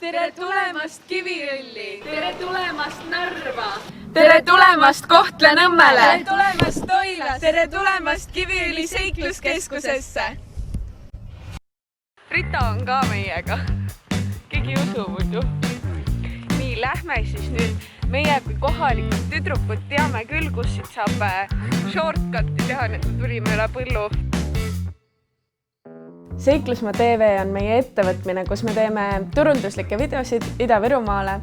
tere tulemast Kiviõlli! Tere tulemast Narva! Tere tulemast Kohtla-Nõmmele! Tere tulemast Toilas! Tere tulemast Kiviõli seikluskeskusesse! Rita on ka meiega. Keegi ei usu muidu. Nii, lähme siis nüüd. Meie kui kohalikud tüdrukud teame küll, kus siit saab shortcuti teha, nii et tulime üle põllu. Seiklusmaa TV on meie ettevõtmine, kus me teeme turunduslikke videosid Ida-Virumaale,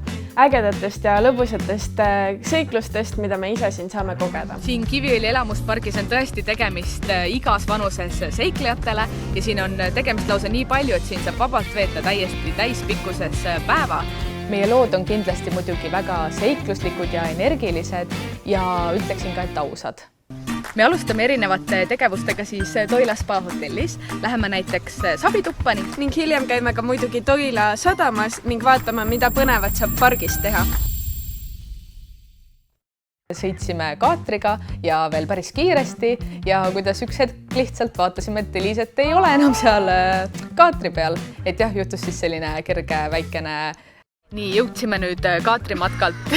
ägedatest ja lõbusatest seiklustest, mida me ise siin saame kogeda. Siin Kiviõli elamuspargis on tõesti tegemist igas vanuses seiklejatele ja siin on tegemist lausa nii palju, et siin saab vabalt veeta täiesti täispikkuses päeva. Meie lood on kindlasti muidugi väga seikluslikud ja energilised ja ütleksin ka, et ausad. Me alustame erinevate tegevustega siis Toila spa hotellis. Läheme näiteks sabituppani. Ning hiljem käime ka muidugi Toila sadamas ning vaatame, mida põnevat saab pargis teha. Sõitsime kaatriga ja veel päris kiiresti ja kuidas üks hetk lihtsalt vaatasime, et Eliset ei ole enam seal kaatri peal. Et jah, juhtus siis selline kerge väikene Nii, jõudsime nüüd kaatrimatkalt.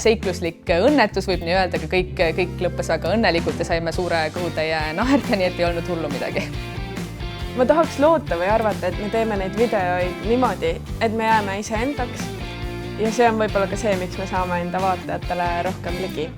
Seikluslik õnnetus võib nii öelda, aga kõik lõppes väga õnnelikult ja saime suure kõhutäie naerda, nii et ei olnud hullu midagi. Ma tahaks loota või arvata, et me teeme neid videoid niimoodi, et me jääme iseendaks ja see on võib-olla ka see, miks me saame enda vaatajatele rohkem ligi.